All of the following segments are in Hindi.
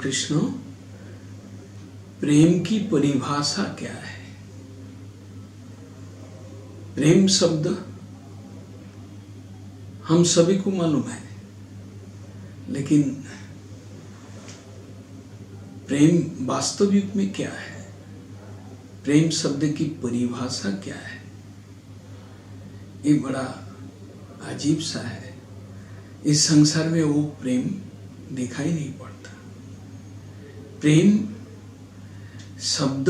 कृष्ण, प्रेम की परिभाषा क्या है? प्रेम शब्द हम सभी को मालूम है, लेकिन प्रेम वास्तविक में क्या है? प्रेम शब्द की परिभाषा क्या है? ये बड़ा अजीब सा है। इस संसार में वो प्रेम दिखाई नहीं पड़ता। प्रेम शब्द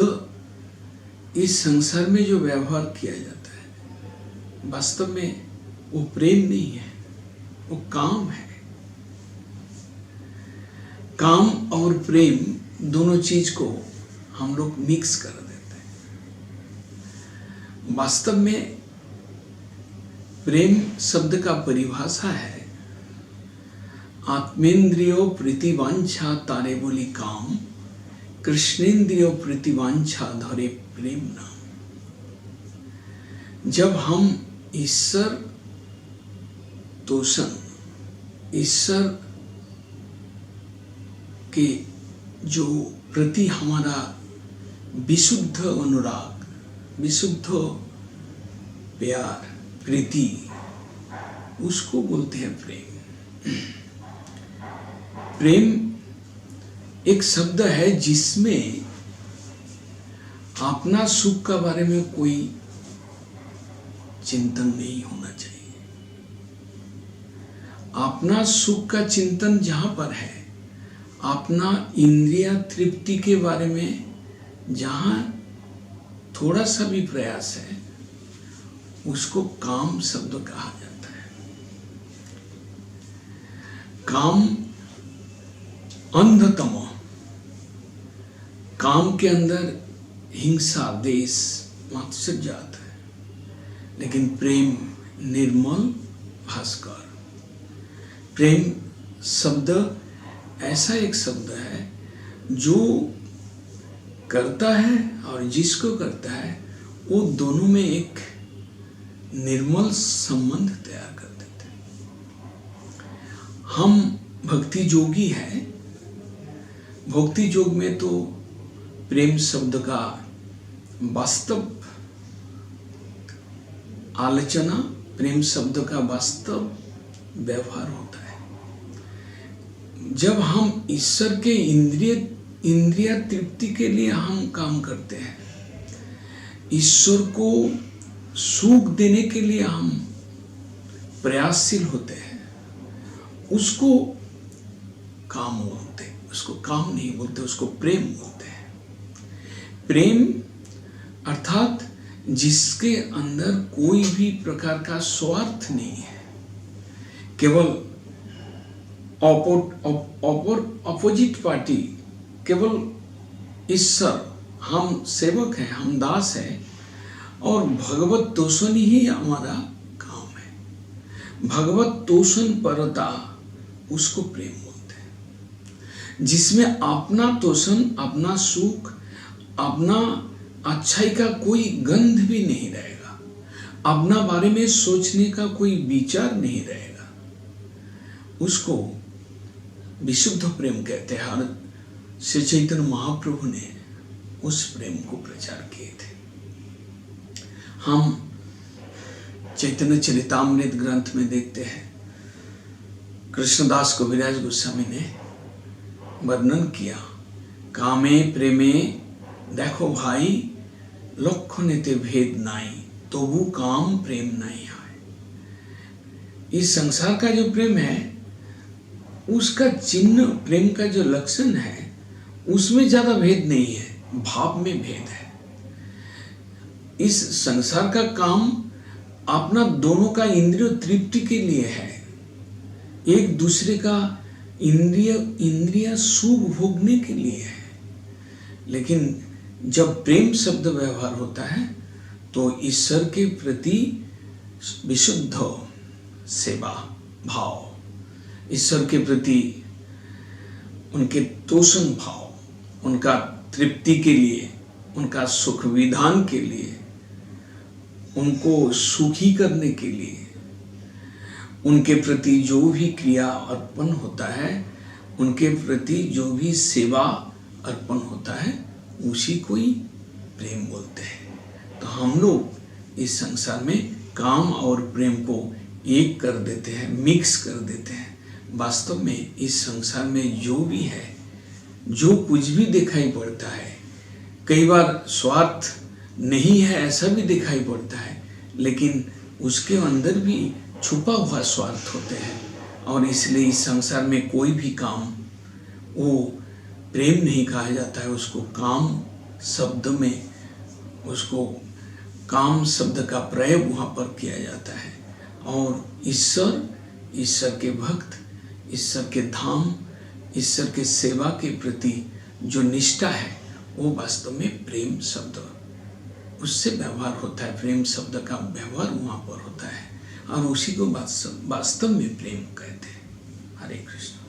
इस संसार में जो व्यवहार किया जाता है, वास्तव में वो प्रेम नहीं है, वो काम है। काम और प्रेम दोनों चीज को हम लोग मिक्स कर देते हैं। वास्तव में प्रेम शब्द का परिभाषा है आत्मेंद्रियो प्रीतिवांछा तारे बोली काम, कृष्णेंद्रियो प्रीतिवांछा धरे प्रेम नाम। जब हम ईश्वर तोषण, ईश्वर के जो प्रति हमारा विशुद्ध अनुराग, विशुद्ध प्यार, प्रीति, उसको बोलते हैं प्रेम। प्रेम एक शब्द है जिसमें अपना सुख के बारे में कोई चिंतन नहीं होना चाहिए। अपना सुख का चिंतन जहां पर है, अपना इंद्रिय तृप्ति के बारे में जहां थोड़ा सा भी प्रयास है, उसको काम शब्द कहा जाता है। काम अंधतम, काम के अंदर हिंसा, देश, मात्सर्य आता है, लेकिन प्रेम निर्मल भास्कर। प्रेम शब्द ऐसा एक शब्द है जो करता है और जिसको करता है वो दोनों में एक निर्मल संबंध तैयार कर देते हैं। हम भक्ति योगी हैं। भक्ति योग में तो प्रेम शब्द का वास्तव आलोचना, प्रेम शब्द का वास्तव व्यवहार होता है। जब हम ईश्वर के इंद्रिय तृप्ति के लिए हम काम करते हैं, ईश्वर को सुख देने के लिए हम प्रयासशील होते हैं, उसको काम बोलते हैं। उसको काम नहीं बोलते, उसको प्रेम बोलते हैं। प्रेम अर्थात जिसके अंदर कोई भी प्रकार का स्वार्थ नहीं है, केवल अपोजिट पार्टी, केवल ईश्वर, हम सेवक हैं, हम दास हैं, और भगवत तोषण ही हमारा काम है। भगवत तोषण परता, उसको प्रेम बोलते हैं। जिसमें अपना तोषण, अपना सुख, अपना अच्छाई का कोई गंध भी नहीं रहेगा, अपना बारे में सोचने का कोई विचार नहीं रहेगा, उसको विशुद्ध प्रेम कहते हैं। और श्री चैतन्य महाप्रभु ने उस प्रेम को प्रचार किए थे। हम चैतन्य चरितामृत ग्रंथ में देखते हैं, कृष्णदास कविराज गोस्वामी ने वर्णन किया, कामे प्रेमे देखो भाई लक्षणेते भेद नाई, तबु काम प्रेम नहीं है। इस संसार का जो प्रेम है, उसका चिन्ह, प्रेम का जो लक्षण है, उसमें ज्यादा भेद नहीं है, भाव में भेद है। इस संसार का काम अपना दोनों का इंद्रिय तृप्ति के लिए है, एक दूसरे का इंद्रिय सुख भोगने के लिए है। लेकिन जब प्रेम शब्द व्यवहार होता है तो ईश्वर के प्रति विशुद्ध सेवा भाव, ईश्वर के प्रति उनके तोषण भाव, उनका तृप्ति के लिए, उनका सुख विधान के लिए, उनको सुखी करने के लिए, उनके प्रति जो भी क्रिया अर्पण होता है उनके प्रति जो भी सेवा अर्पण होता है उसी को ही प्रेम बोलते हैं। तो हम लोग इस संसार में काम और प्रेम को एक कर देते हैं, मिक्स कर देते हैं। वास्तव में इस संसार में जो भी है, जो कुछ भी दिखाई पड़ता है, कई बार स्वार्थ नहीं है ऐसा भी दिखाई पड़ता है, लेकिन उसके अंदर भी छुपा हुआ स्वार्थ होते हैं। और इसलिए इस संसार में कोई भी काम वो प्रेम नहीं कहा जाता है, उसको काम शब्द में, उसको काम शब्द का प्रयोग वहाँ पर किया जाता है। और ईश्वर के भक्त, ईश्वर के धाम, ईश्वर के सेवा के प्रति जो निष्ठा है वो वास्तव में प्रेम शब्द उससे व्यवहार होता है, प्रेम शब्द का व्यवहार वहाँ पर होता है और उसी को वास्तव में प्रेम कहते हैं। हरे कृष्ण।